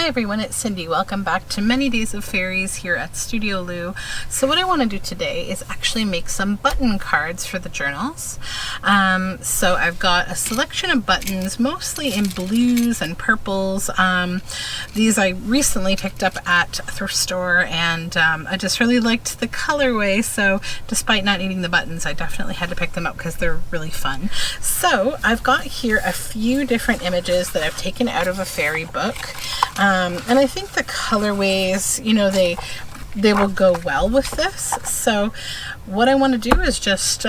everyone, it's Cindy. Welcome back to Many Days of Fairies here at Studioloo. So what I want to do today is actually make some button cards for the journals. So I've got a selection of buttons, mostly in blues and purples. These I recently picked up at a thrift store, and I just really liked the colorway. So despite not needing the buttons, I definitely had to pick them up because they're really fun. So I've got here a few different images that I've taken out of a fairy book. And I think the colorways, you know, they will go well with this. So what I want to do is just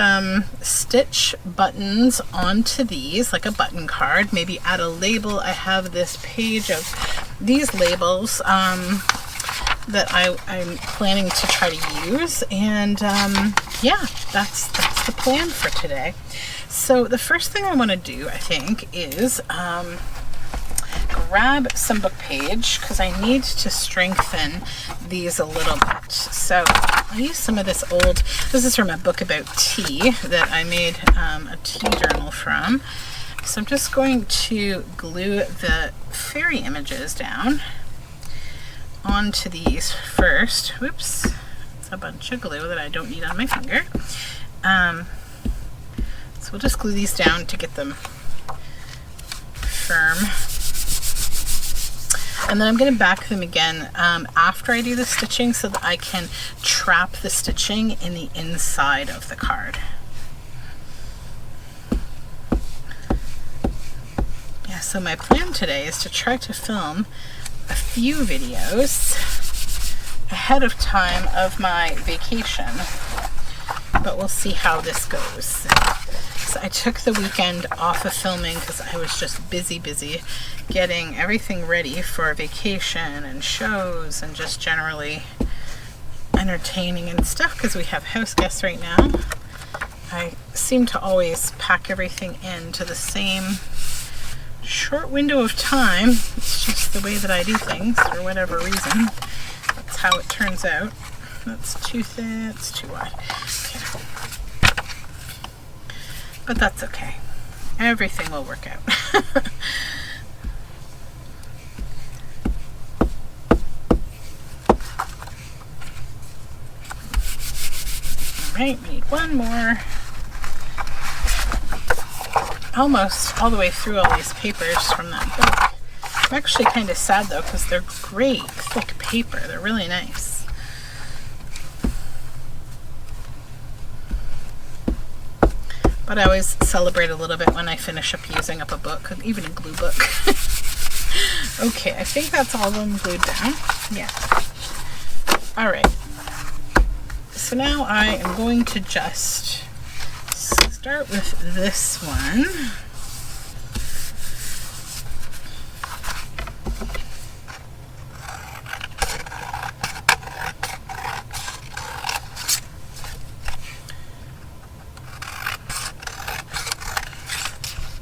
stitch buttons onto these like a button card, maybe add a label. I have this page of these labels that I'm planning to try to use, and yeah, that's the plan for today. So the first thing I want to do, I think, is grab some book page, because I need to strengthen these a little bit. So I'll use some of this this is from a book about tea that I made a tea journal from. So I'm just going to glue the fairy images down onto these first. Whoops, it's a bunch of glue that I don't need on my finger. So we'll just glue these down to get them firm. And then I'm going to back them again after I do the stitching so that I can trap the stitching in the inside of the card. Yeah, so my plan today is to try to film a few videos ahead of time of my vacation, but we'll see how this goes. So I took the weekend off of filming because I was just busy getting everything ready for vacation and shows and just generally entertaining and stuff, because we have house guests right now. I seem to always pack everything into the same short window of time. It's just the way that I do things for whatever reason. That's how it turns out. That's too thin, it's too wide. Okay. But that's okay. Everything will work out. Alright, we need one more. Almost all the way through all these papers from that book. I'm actually kind of sad though, because they're great, thick paper. They're really nice. But I always celebrate a little bit when I finish up using up a book, even a glue book. Okay, I think that's all of them glued down. Yeah. Alright. So now I am going to just start with this one.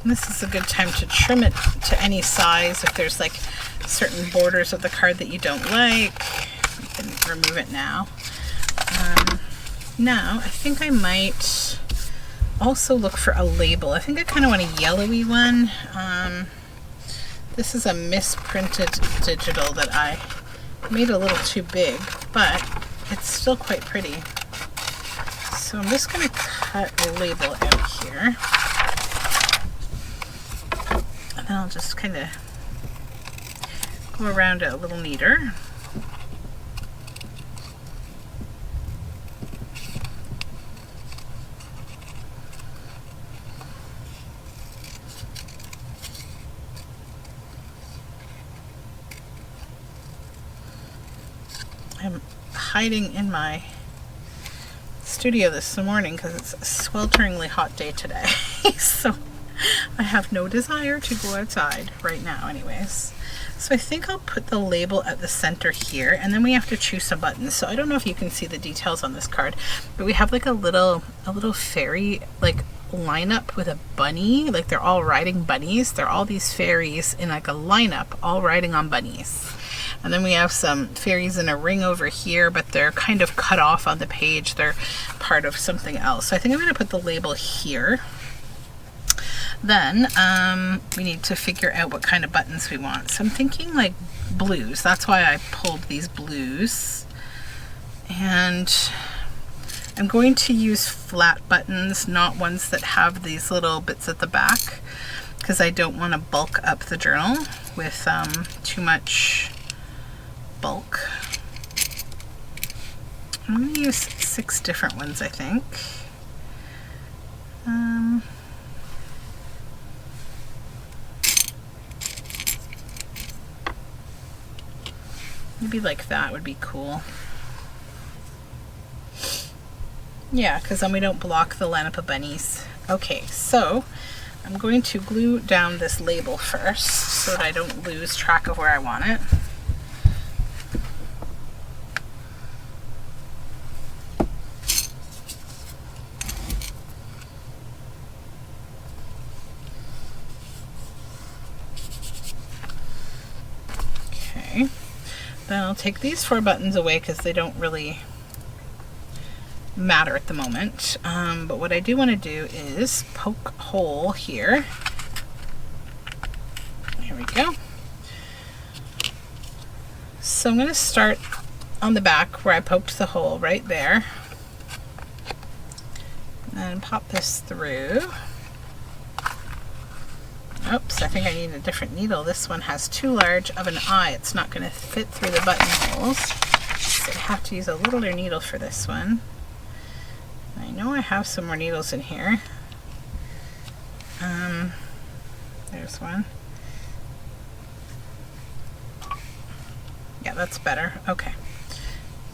This is a good time to trim it to any size. If there's like certain borders of the card that you don't like, you can remove it now. Now, I think I might also look for a label. I think I kind of want a yellowy one. This is a misprinted digital that I made a little too big, but it's still quite pretty. So I'm just going to cut a label out here. And I'll just kind of go around it a little neater. I'm hiding in my studio this morning because it's a swelteringly hot day today. So I have no desire to go outside right now anyways. So I think I'll put the label at the center here, and then we have to choose some buttons. So I don't know if you can see the details on this card, but we have like a little fairy like lineup with a bunny. Like they're all riding bunnies. They're all these fairies in like a lineup all riding on bunnies. And then we have some fairies in a ring over here, but they're kind of cut off on the page. They're part of something else. So I think I'm going to put the label here. Then we need to figure out what kind of buttons we want. So I'm thinking like blues. That's why I pulled these blues. And I'm going to use flat buttons, not ones that have these little bits at the back, because I don't want to bulk up the journal with too much bulk. I'm going to use 6 different ones, I think. Maybe like that would be cool. Yeah, because then we don't block the Lenape bunnies. Okay, so I'm going to glue down this label first so that I don't lose track of where I want it. Okay, then I'll take these 4 buttons away because they don't really matter at the moment, but what I do want to do is poke a hole here. Here we go. So I'm going to start on the back where I poked the hole right there, and pop this through. Oops, I think I need a different needle. This one has too large of an eye. It's not going to fit through the buttonholes, so I have to use a littler needle for this one. I know I have some more needles in here. There's one. Yeah, that's better. Okay.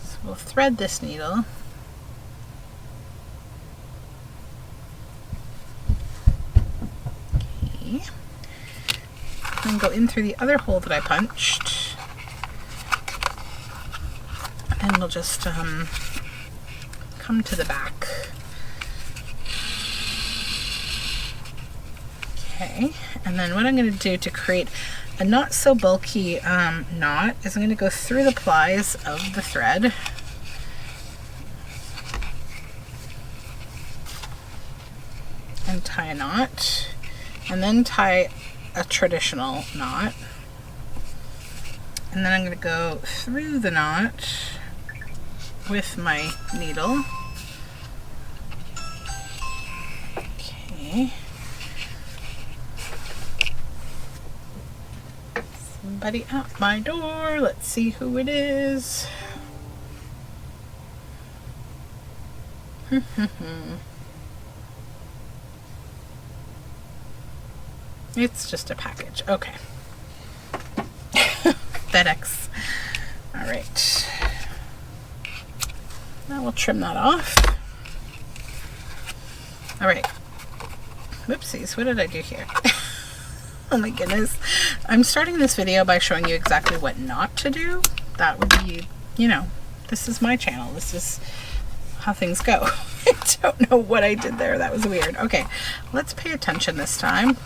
So we'll thread this needle. Okay. And go in through the other hole that I punched. And we'll just come to the back. Okay, and then what I'm going to do to create a not so bulky knot is I'm going to go through the plies of the thread. And tie a knot, and then tie a traditional knot. And then I'm going to go through the knot with my needle. Okay. Somebody at my door. Let's see who it is. It's just a package. Okay. FedEx. All right. Now we'll trim that off. All right. Whoopsies, what did I do here? Oh my goodness. I'm starting this video by showing you exactly what not to do. That would be, you know, this is my channel. This is how things go. I don't know what I did there. That was weird. Okay, let's pay attention this time.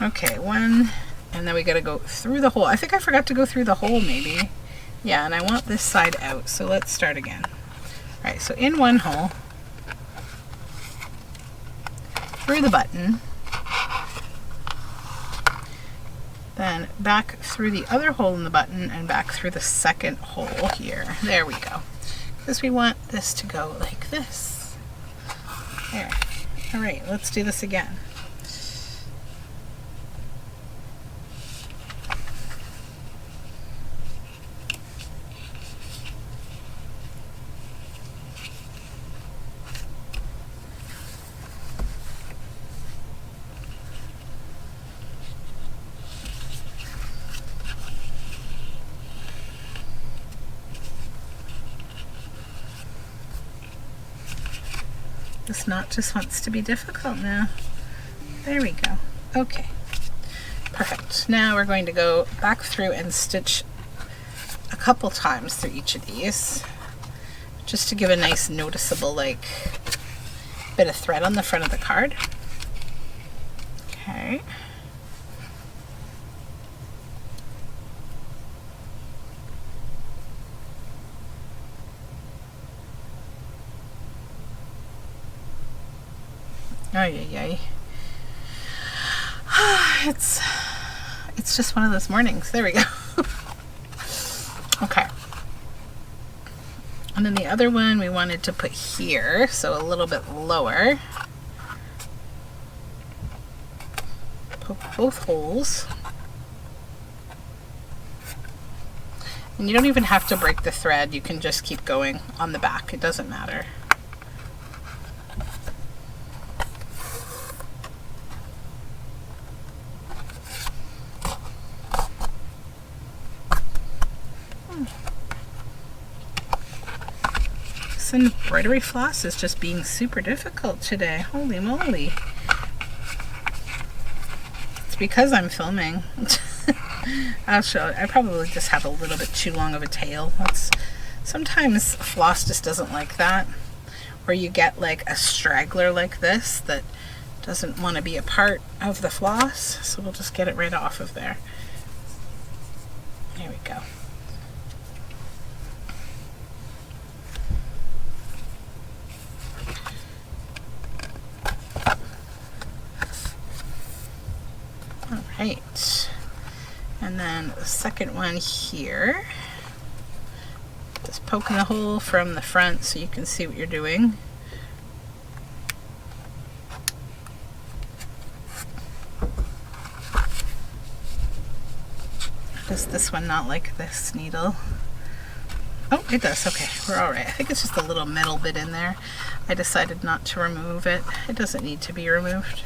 Okay, 1, and then we gotta go through the hole. I think I forgot to go through the hole maybe. Yeah, and I want this side out, so let's start again. All right, so in one hole, through the button, then back through the other hole in the button and back through the second hole here. There we go. Because we want this to go like this. There. All right, let's do this again. This knot just wants to be difficult now. There we go. Okay, perfect. Now we're going to go back through and stitch a couple times through each of these, just to give a nice noticeable like bit of thread on the front of the card. Okay. Ay, ay, ay. It's just one of those mornings. There we go. And then the other one we wanted to put here, so a little bit lower. Poke both holes. And you don't even have to break the thread, you can just keep going on the back, it doesn't matter. This embroidery floss is just being super difficult today, holy moly. It's because I'm filming. I'll show it. I probably just have a little bit too long of a tail. Sometimes floss just doesn't like that. Or you get like a straggler like this that doesn't want to be a part of the floss. So we'll just get it right off of there. There we go. All right. And then the second one here, just poking a hole from the front so you can see what you're doing. Does this one not like this needle? Oh, it does. Okay, we're all right. I think it's just a little metal bit in there. I decided not to remove it. It doesn't need to be removed.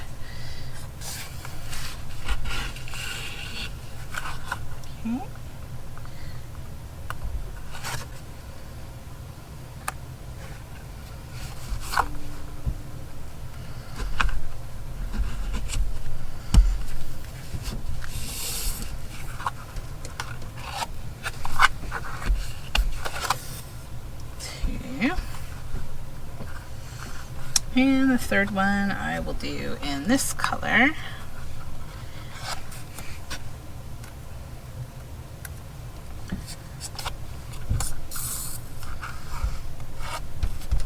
Okay. And the third one I will do in this color.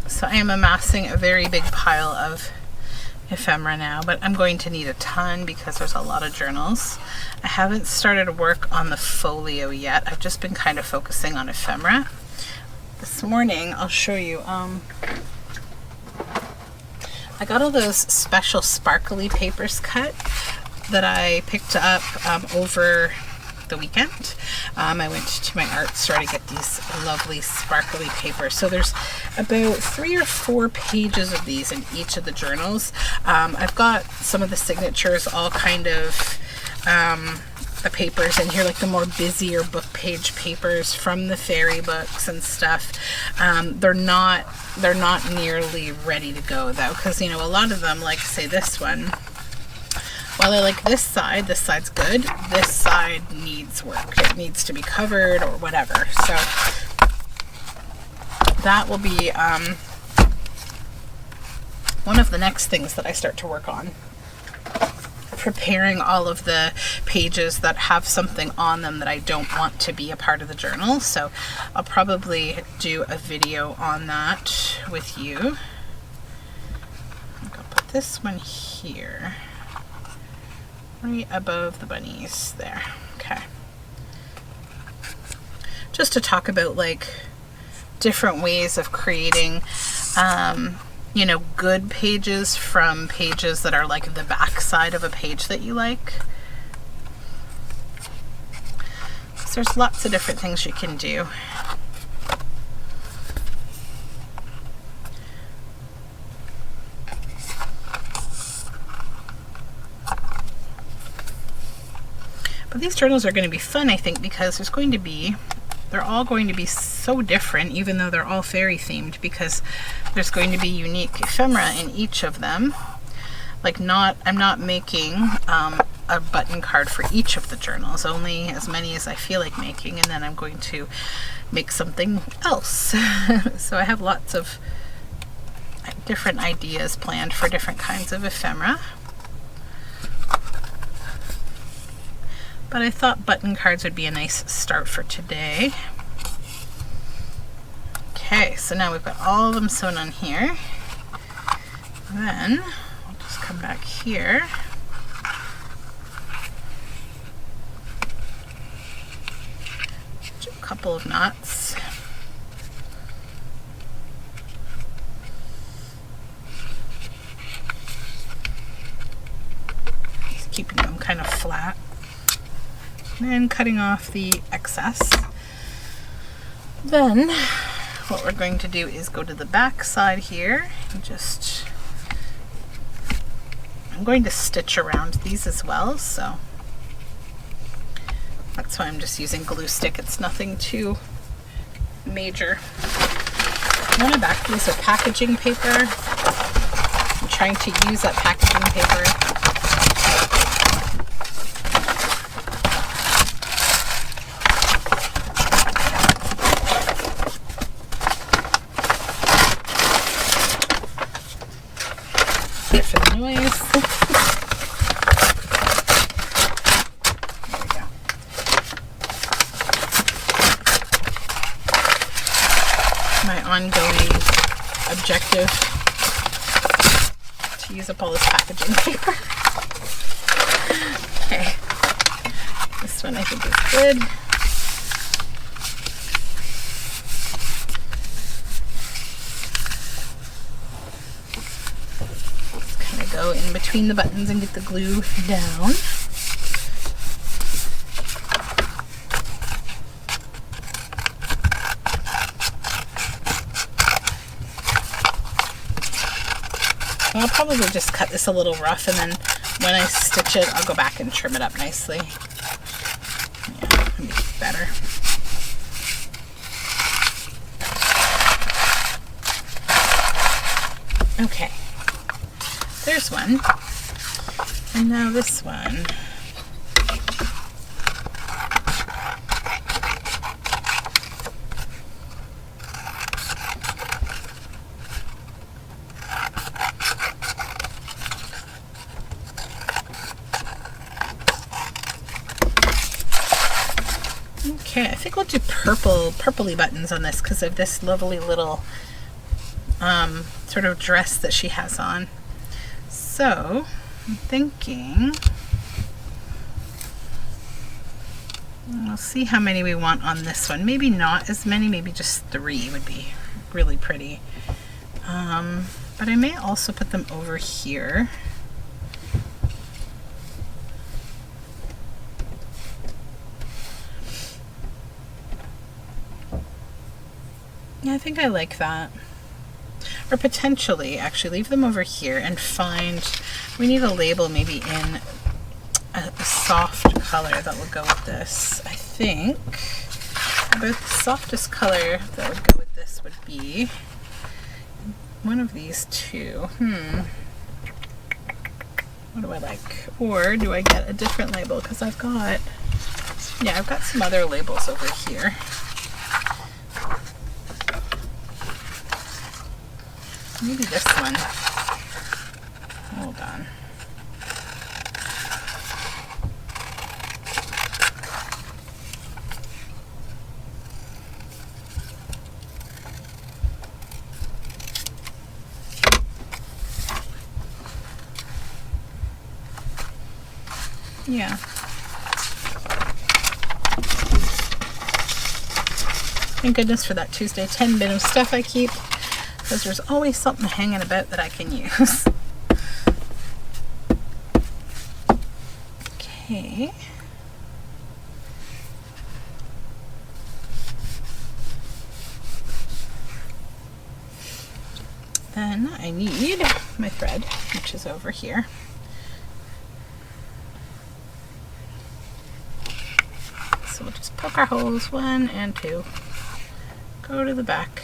So I am amassing a very big pile of ephemera now, but I'm going to need a ton because there's a lot of journals. I haven't started work on the folio yet. I've just been kind of focusing on ephemera. This morning I'll show you, I got all those special sparkly papers cut that I picked up over the weekend. I went to my art store to get these lovely sparkly papers. So there's about 3 or 4 pages of these in each of the journals. I've got some of the signatures, all kind of the papers in here, like the more busier book page papers from the fairy books and stuff. They're not nearly ready to go though, because you know a lot of them, like say this one, while I like this side's good, this side needs work. It needs to be covered or whatever. So that will be one of the next things that I start to work on. Preparing all of the pages that have something on them that I don't want to be a part of the journal. So I'll probably do a video on that with you. I'll put this one here, right above the bunnies there. Okay. Just to talk about like different ways of creating you know, good pages from pages that are like the back side of a page that you like. So there's lots of different things you can do. But these journals are going to be fun, I think, because they're all going to be so different, even though they're all fairy themed, because there's going to be unique ephemera in each of them. Like I'm not making a button card for each of the journals, only as many as I feel like making, and then I'm going to make something else. So I have lots of different ideas planned for different kinds of ephemera. But I thought button cards would be a nice start for today. Okay, so now we've got all of them sewn on here. Then I'll just come back here. Do a couple of knots. keeping them kind of flat. And cutting off the excess. Then what we're going to do is go to the back side here and just, I'm going to stitch around these as well, so that's why I'm just using glue stick. It's nothing too major. On the back, these are packaging paper. I'm trying to use that packaging paper. Sorry for the noise. Ongoing objective to use up all this packaging paper. Okay, this one I think is good. Just kind of go in between the buttons and get the glue down. I'll probably just cut this a little rough, and then when I stitch it, I'll go back and trim it up nicely. Yeah, that'll be better. Okay, there's one. And now this one. Okay, I think we'll do purpley buttons on this because of this lovely little sort of dress that she has on. So I'm thinking we'll see how many we want on this one. Maybe not as many, maybe just 3 would be really pretty. But I may also put them over here. Yeah, I think I like that. Or potentially, actually, leave them over here and find, we need a label maybe in a soft color that will go with this. I think about the softest color that would go with this would be one of these two. What do I like? Or do I get a different label? Because I've got some other labels over here. Maybe this one. Hold on. Yeah. Thank goodness for that Tuesday 10 bit of stuff I keep, because there's always something hanging about that I can use. Okay. Then I need my thread, which is over here. So we'll just poke our holes, 1 and 2. Go to the back.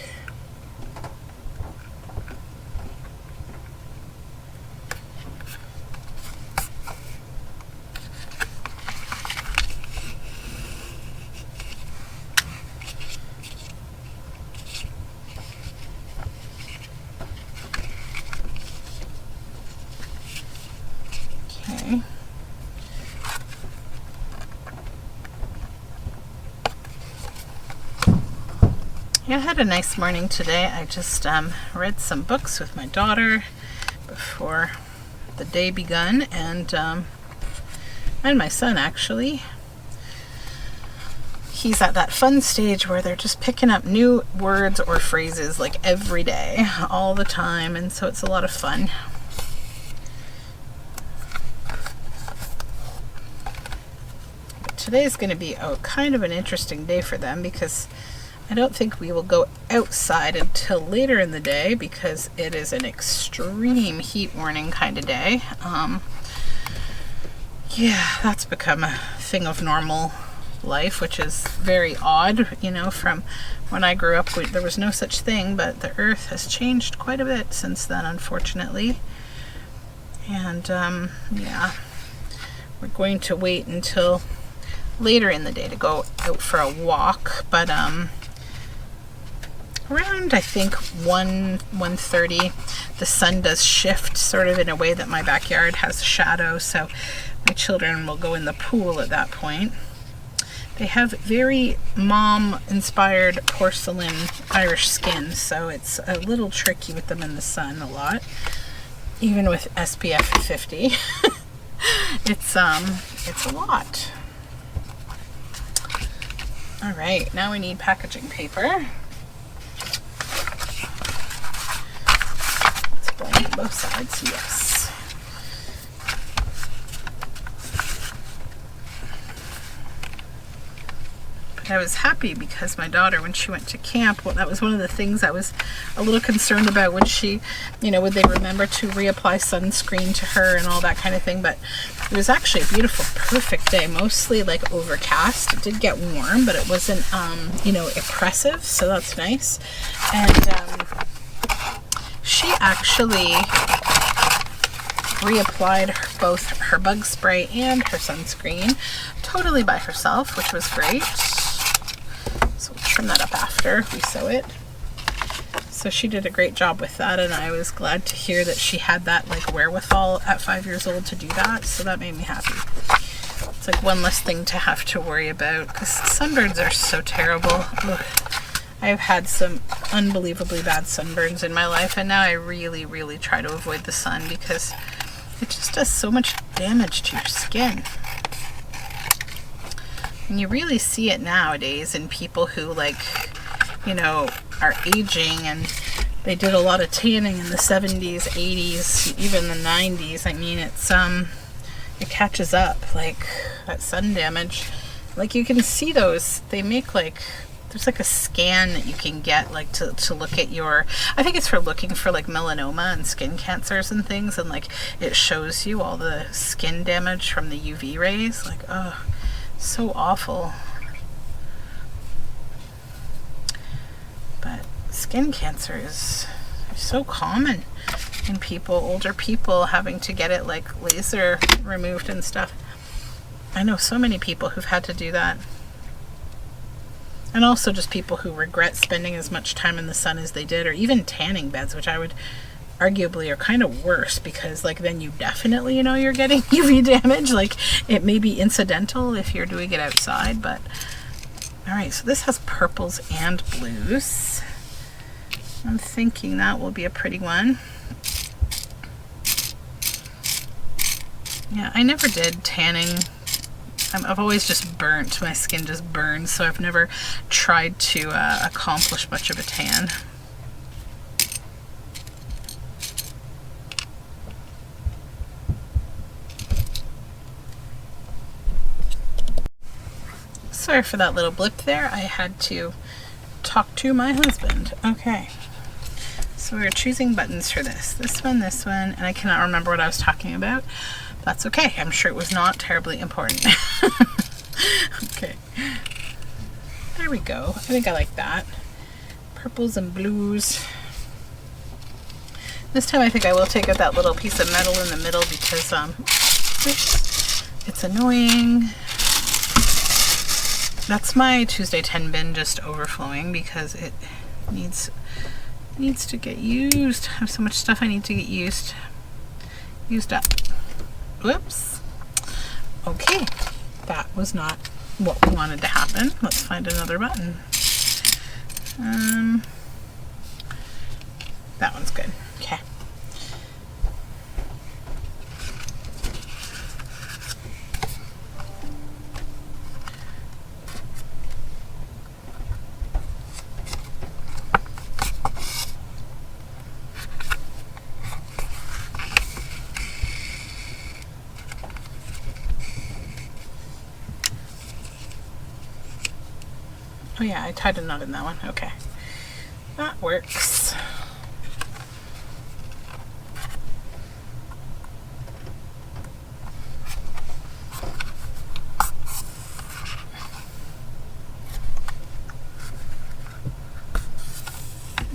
Okay. Yeah, I had a nice morning today. I just read some books with my daughter before the day begun, and my son actually. He's at that fun stage where they're just picking up new words or phrases like every day, all the time, and so it's a lot of fun. today's going to be kind of an interesting day for them because I don't think we will go outside until later in the day because it is an extreme heat warning kind of day. Yeah, that's become a thing of normal life, which is very odd, you know, from when I grew up. There was no such thing, but the earth has changed quite a bit since then, unfortunately. And yeah, we're going to wait until later in the day to go out for a walk, but around I think 1:30 the sun does shift sort of in a way that my backyard has shadow, so my children will go in the pool at that point. They have very mom-inspired porcelain Irish skin, so it's a little tricky with them in the sun a lot, even with SPF 50. It's a lot. All right, now we need packaging paper. Let's blend both sides, yes. I was happy because my daughter, when she went to camp, well, that was one of the things I was a little concerned about when she, you know, would they remember to reapply sunscreen to her and all that kind of thing. But it was actually a beautiful, perfect day, mostly like overcast. It did get warm, but it wasn't, you know, oppressive, so that's nice. And she actually reapplied both her bug spray and her sunscreen totally by herself, which was great. So we'll trim that up after we sew it. So she did a great job with that, and I was glad to hear that she had that like wherewithal at 5 years old to do that, so that made me happy. It's like one less thing to have to worry about, because sunburns are so terrible. Ugh. I've had some unbelievably bad sunburns in my life, and now I really, really try to avoid the sun because it just does so much damage to your skin. And you really see it nowadays in people who, like, you know, are aging, and they did a lot of tanning in the 70s, 80s, even the 90s. I mean, it's it catches up, like that sun damage. Like, you can see those, they make like, there's like a scan that you can get, like, to look at your, I think it's for looking for like melanoma and skin cancers and things, and like it shows you all the skin damage from the UV rays. Like, oh, so awful. But skin cancer is so common in people, older people, having to get it like laser removed and stuff. I know so many people who've had to do that. And also just people who regret spending as much time in the sun as they did, or even tanning beds, which I would arguably are kind of worse, because like then you definitely, you know, you're getting UV damage. Like, it may be incidental if you're doing it outside, but all right, so this has purples and blues. I'm thinking that will be a pretty one. Yeah, I never did tanning. I've always just burnt. My skin just burns, so I've never tried to accomplish much of a tan. Sorry for that little blip there. I had to talk to my husband. Okay. So we're choosing buttons for this. This one, and I cannot remember what I was talking about. That's okay. I'm sure it was not terribly important. Okay. There we go. I think I like that. Purples and blues. This time I think I will take out that little piece of metal in the middle because it's annoying. That's my Tuesday 10 bin just overflowing because it needs to get used. I have so much stuff I need to get used up. Whoops. Okay, that was not what we wanted to happen. Let's find another button. That one's good. Okay. Oh yeah, I tied a knot in that one. Okay. That works.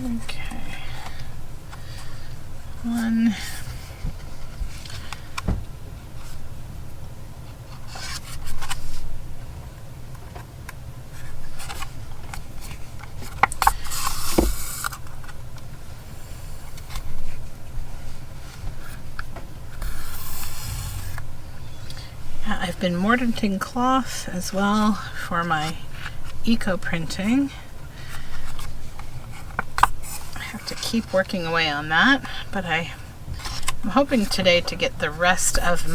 Okay. One. I've been mortaring cloth as well for my eco printing. I have to keep working away on that, but I'm hoping today to get the rest of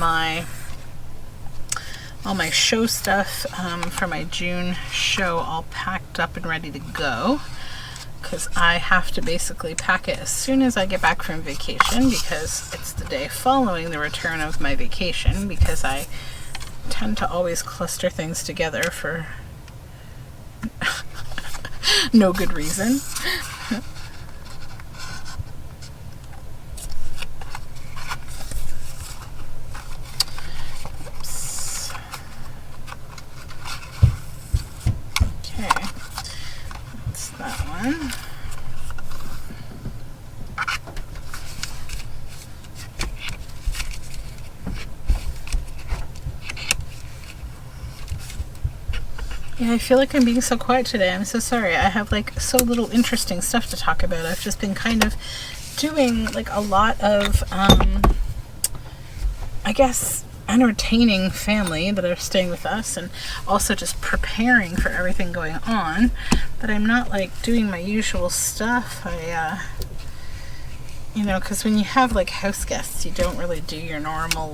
all my show stuff for my June show all packed up and ready to go, because I have to basically pack it as soon as I get back from vacation, because it's the day following the return of my vacation, because I tend to always cluster things together for no good reason. Oops. Okay, that's that one. Yeah, I feel like I'm being so quiet today. I'm so sorry. I have like so little interesting stuff to talk about. I've just been kind of doing like a lot of, I guess, entertaining family that are staying with us, and also just preparing for everything going on. But I'm not like doing my usual stuff. You know, because when you have like house guests, you don't really do your normal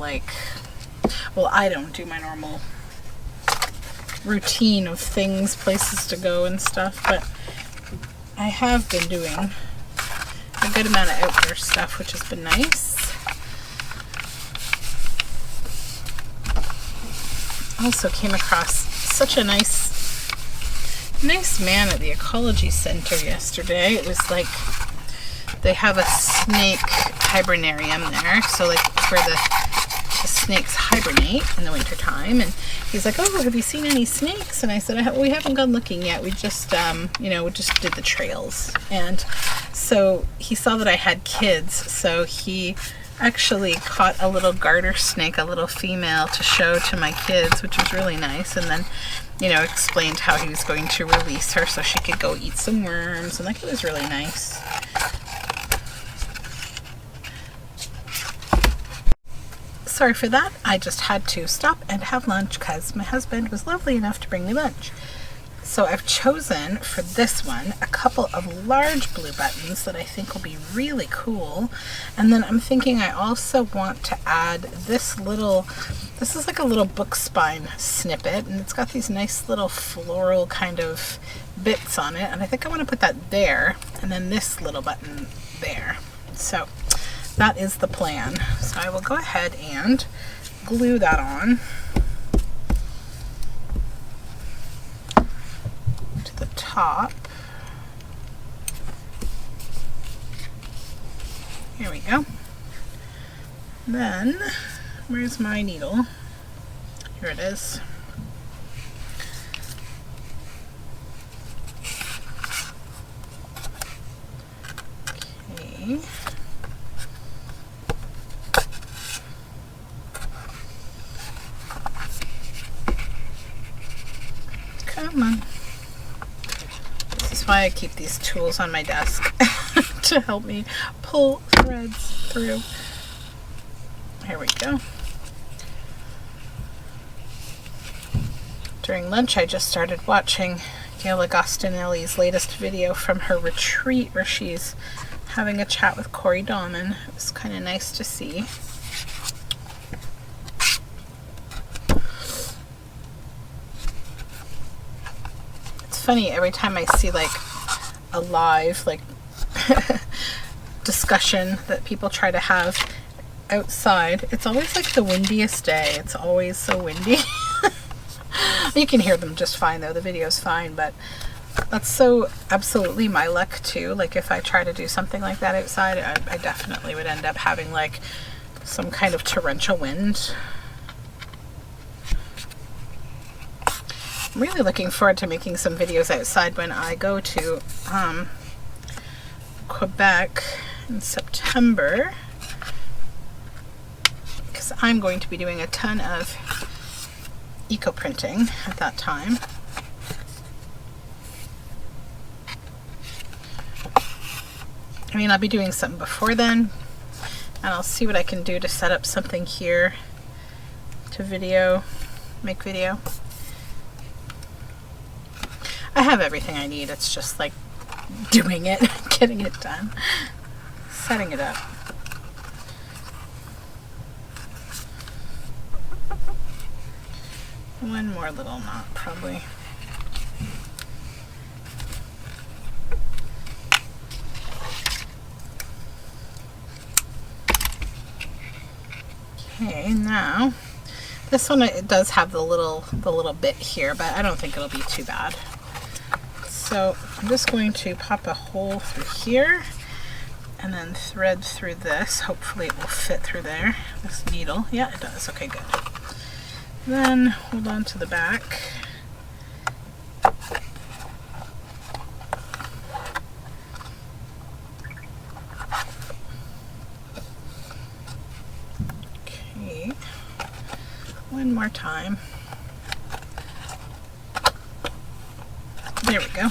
well, I don't do my normal routine of things, places to go and stuff, but I have been doing a good amount of outdoor stuff, which has been nice. Also came across such a nice man at the ecology center yesterday. It was like they have a snake hibernarium there, so like where the snakes hibernate in the winter time, and he's like, oh, have you seen any snakes? And I said, we haven't gone looking yet. We just we just did the trails. And so he saw that I had kids, so he actually caught a little garter snake, a little female, to show to my kids, which was really nice. And then explained how he was going to release her so she could go eat some worms, and like it was really nice. Sorry for that. I just had to stop and have lunch because my husband was lovely enough to bring me lunch. So I've chosen for this one a couple of large blue buttons that I think will be really cool. And then I'm thinking I also want to add this is like a little book spine snippet, and it's got these nice little floral kind of bits on it. And I think I want to put that there, and then this little button there. So that is the plan. So I will go ahead and glue that on to the top. Here we go. Then, where's my needle? Here it is. Okay. Come on. This is why I keep these tools on my desk to help me pull threads through. Here we go. During lunch, I just started watching Gail Agostinelli's latest video from her retreat where she's having a chat with Corey Dahman. It was kind of nice to see. Funny, every time I see like a live discussion that people try to have outside, it's always like the windiest day. It's always so windy. You can hear them just fine though, the video's fine, but That's so absolutely my luck too. Like if I try to do something like that outside, I definitely would end up having like some kind of torrential wind. I'm really looking forward to making some videos outside when I go to Quebec in September, because I'm going to be doing a ton of eco printing at that time. I mean, I'll be doing some before then, and I'll see what I can do to set up something here to make video. I have everything I need. It's just like doing it, getting it done, setting it up. One more little knot, probably. Okay, now this one, it does have the little bit here, but I don't think it'll be too bad. So I'm just going to pop a hole through here and then thread through this. Hopefully it will fit through there. This needle, yeah, it does. Okay, good. Then hold on to the back. Okay, one more time. There we go.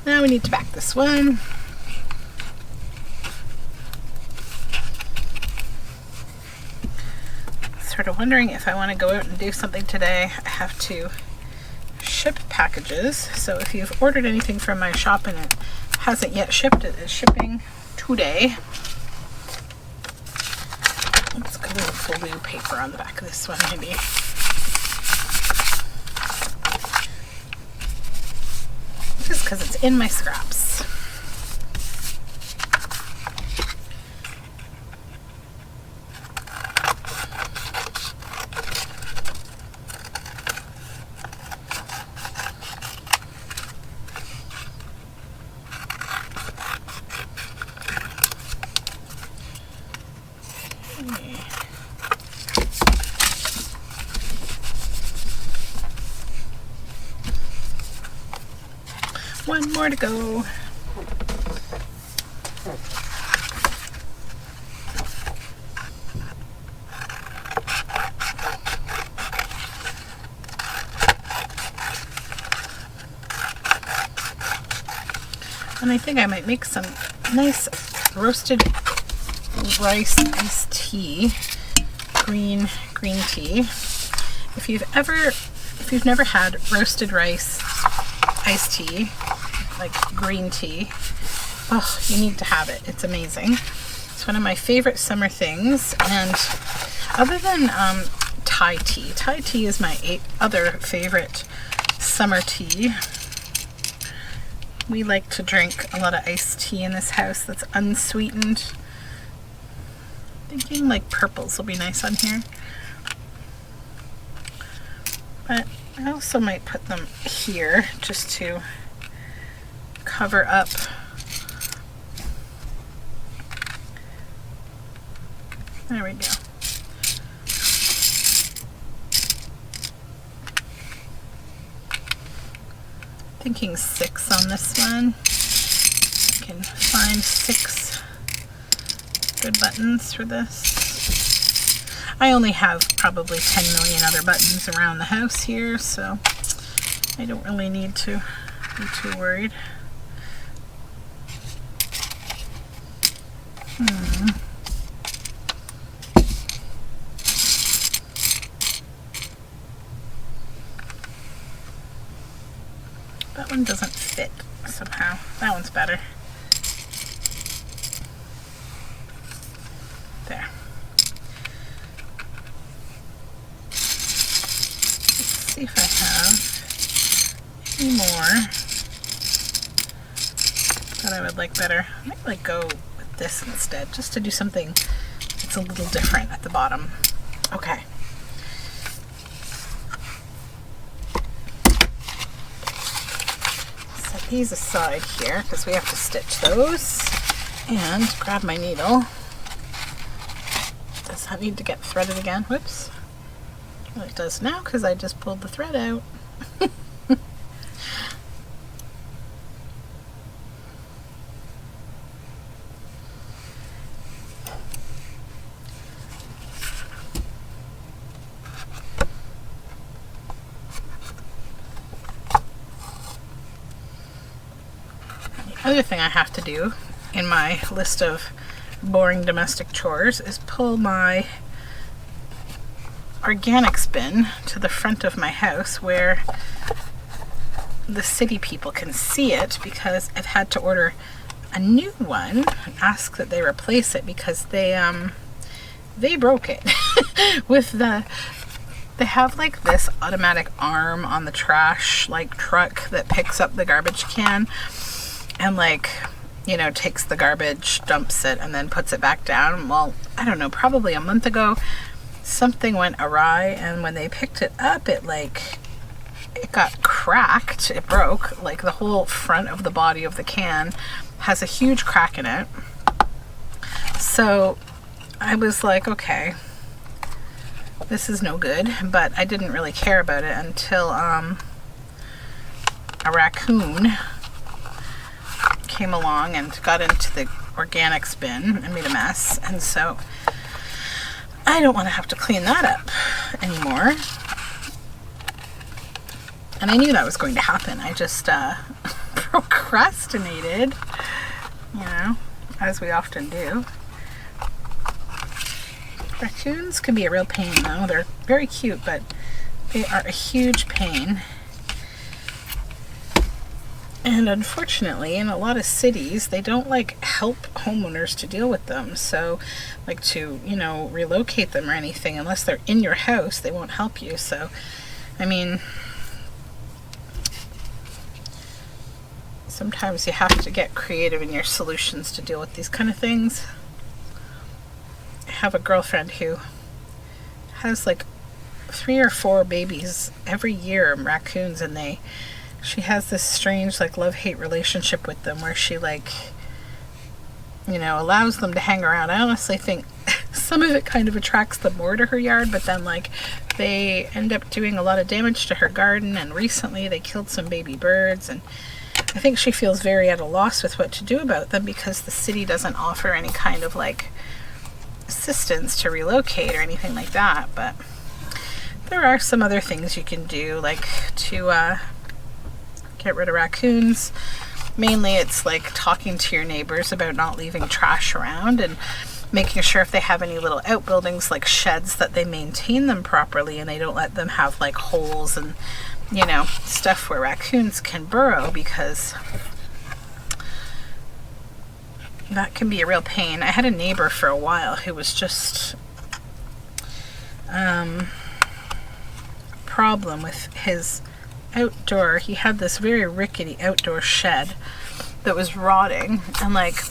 Now we need to back this one. Sort of wondering if I want to go out and do something today. I have to ship packages. So if you've ordered anything from my shop and it hasn't yet shipped, it is shipping today. Let's go with blue paper on the back of this one, maybe. Just because it's in my scraps. One more to go. And I think I might make some nice roasted rice iced tea, green tea. If you've never had roasted rice iced tea, like green tea, oh, you need to have it. It's amazing. It's one of my favorite summer things. And other than Thai tea is my other favorite summer tea. We like to drink a lot of iced tea in this house that's unsweetened. Thinking like purples will be nice on here. But I also might put them here just to cover up there we go. Thinking 6 on this one. I can find 6 good buttons for this. I only have probably 10 million other buttons around the house here, so I don't really need to be too worried. That one doesn't fit somehow. That one's better. There. more that I would like better. I might like go with this instead, just to do something that's a little different at the bottom. Okay. Set these aside here because we have to stitch those. And grab my needle. Does that need to get threaded again? Whoops. Well, it does now because I just pulled the thread out. The other thing I have to do in my list of boring domestic chores is pull my organics bin to the front of my house where the city people can see it, because I've had to order a new one and ask that they replace it because they broke it with they have like this automatic arm on the trash like truck that picks up the garbage can and like, you know, takes the garbage, dumps it, and then puts it back down. Well, I don't know, probably a month ago, something went awry, and when they picked it up, it got cracked. It broke. Like the whole front of the body of the can has a huge crack in it. So I was like, okay, this is no good, but I didn't really care about it until a raccoon came along and got into the organics bin and made a mess, and so I don't want to have to clean that up anymore. And I knew that was going to happen. I just procrastinated, you know, as we often do. Raccoons can be a real pain though. They're very cute, but they are a huge pain. And unfortunately, in a lot of cities, they don't like help homeowners to deal with them. So, like to, you know, relocate them or anything, unless they're in your house, they won't help you. So, I mean, sometimes you have to get creative in your solutions to deal with these kind of things. I have a girlfriend who has like 3 or 4 babies every year, raccoons, and she has this strange like love-hate relationship with them where she like, you know, allows them to hang around. I honestly think some of it kind of attracts them more to her yard, but then like they end up doing a lot of damage to her garden, and recently they killed some baby birds, and I think she feels very at a loss with what to do about them because the city doesn't offer any kind of like assistance to relocate or anything like that. But there are some other things you can do, like to get rid of raccoons. Mainly it's like talking to your neighbors about not leaving trash around and making sure if they have any little outbuildings like sheds that they maintain them properly and they don't let them have like holes and, you know, stuff where raccoons can burrow, because that can be a real pain. I had a neighbor for a while who was just problem with his outdoor. He had this very rickety outdoor shed that was rotting, and like,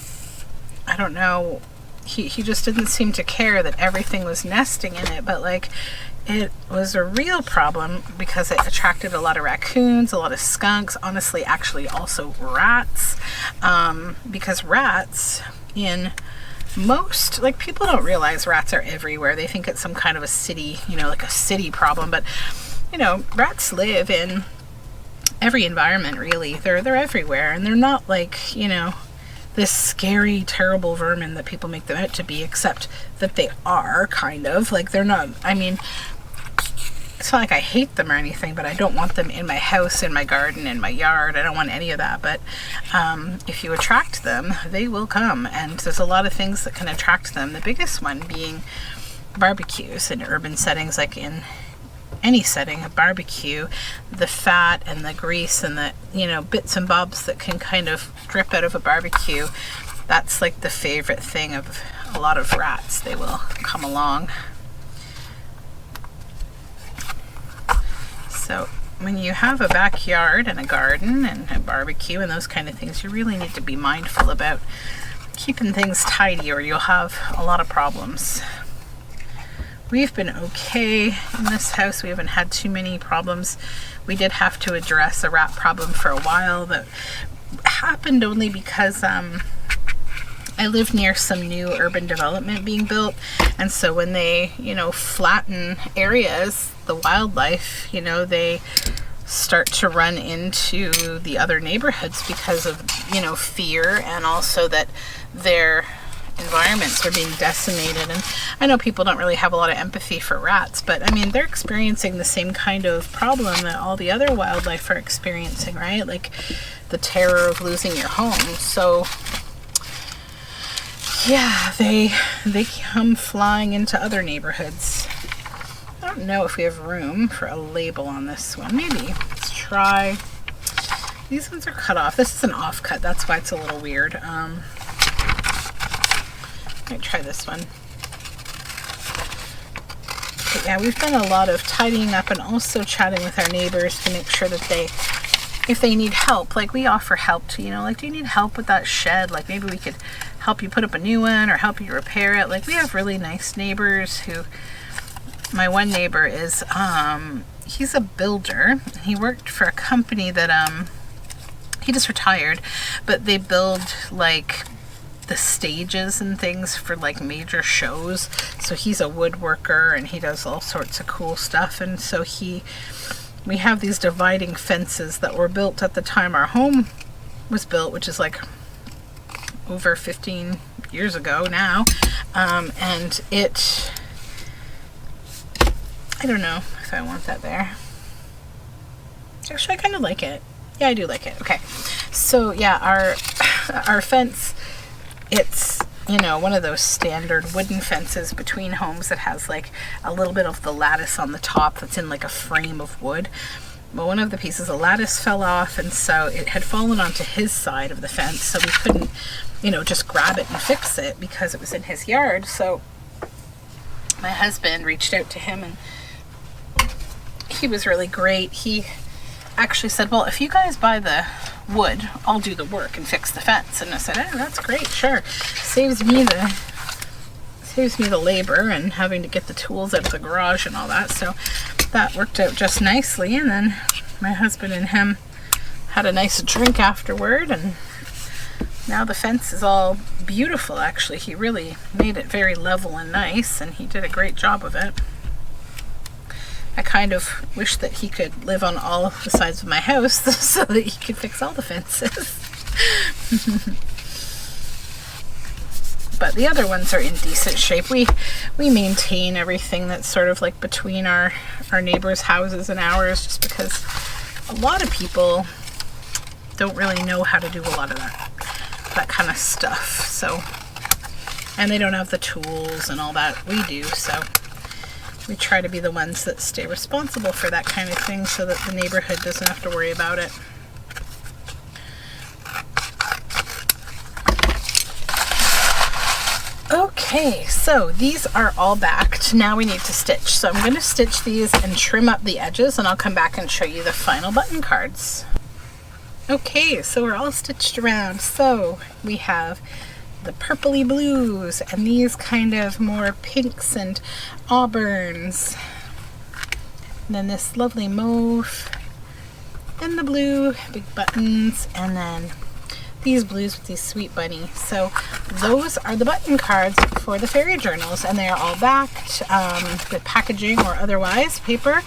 I don't know, he just didn't seem to care that everything was nesting in it, but like it was a real problem because it attracted a lot of raccoons, a lot of skunks, honestly actually also rats, because rats in most, like, people don't realize rats are everywhere. They think it's some kind of a city, you know, like a city problem, but you know, rats live in every environment really. They're everywhere, and they're not like, you know, this scary, terrible vermin that people make them out to be, except that they are kind of like, they're not, I mean, it's not like I hate them or anything, but I don't want them in my house, in my garden, in my yard. I don't want any of that. But if you attract them, they will come, and there's a lot of things that can attract them. The biggest one being barbecues in urban settings, like in any setting, a barbecue, the fat and the grease and the, you know, bits and bobs that can kind of drip out of a barbecue, that's like the favorite thing of a lot of rats. They will come along. So when you have a backyard and a garden and a barbecue and those kind of things, you really need to be mindful about keeping things tidy or you'll have a lot of problems. We've been okay in this house. We haven't had too many problems. We did have to address a rat problem for a while that happened only because I live near some new urban development being built, and so when they, flatten areas, the wildlife, they start to run into the other neighborhoods because of, fear, and also that their environments are being decimated. And I know people don't really have a lot of empathy for rats, but I mean, they're experiencing the same kind of problem that all the other wildlife are experiencing, right? Like the terror of losing your home. So yeah, they come flying into other neighborhoods. I don't know if we have room for a label on this one. Maybe. Let's try. These ones are cut off. This is an offcut. That's why it's a little weird. Might try this one. But yeah, we've done a lot of tidying up and also chatting with our neighbors to make sure that if they need help, like we offer help to, like, do you need help with that shed? Like maybe we could help you put up a new one or help you repair it. Like we have really nice neighbors who, my one neighbor is, he's a builder. He worked for a company that, he just retired, but they build like the stages and things for like major shows. So he's a woodworker and he does all sorts of cool stuff. And so we have these dividing fences that were built at the time our home was built, which is like over 15 years ago now. And I don't know if I want that there. Actually, I kind of like it. Yeah, I do like it. Okay. So yeah, our fence, it's, one of those standard wooden fences between homes that has like a little bit of the lattice on the top that's in like a frame of wood. But one of the pieces of lattice fell off, and so it had fallen onto his side of the fence, so we couldn't, just grab it and fix it because it was in his yard. So my husband reached out to him, and he was really great. He actually said, well, if you guys buy the wood, I'll do the work and fix the fence. And I said, that's great, sure. Saves me the labor and having to get the tools out of the garage and all that. So that worked out just nicely. And then my husband and him had a nice drink afterward, and now the fence is all beautiful. Actually, he really made it very level and nice, and he did a great job of it. I kind of wish that he could live on all the sides of my house so that he could fix all the fences. But the other ones are in decent shape. We maintain everything that's sort of like between our neighbors' houses and ours, just because a lot of people don't really know how to do a lot of that kind of stuff. So, and they don't have the tools and all that we do, so we try to be the ones that stay responsible for that kind of thing so that the neighborhood doesn't have to worry about it. Okay, so these are all backed. Now we need to stitch. So I'm going to stitch these and trim up the edges, and I'll come back and show you the final button cards. Okay, so we're all stitched around. So we have the purpley blues and these kind of more pinks and auburns, and then this lovely mauve, then the blue big buttons, and then these blues with these sweet bunny. So those are the button cards for the fairy journals, and they are all backed with packaging or otherwise paper.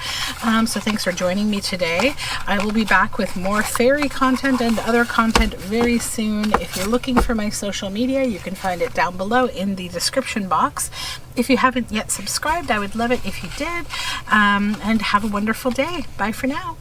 So thanks for joining me today. I will be back with more fairy content and other content very soon. If you're looking for my social media, you can find it down below in the description box. If you haven't yet subscribed, I would love it if you did. And have a wonderful day. Bye for now.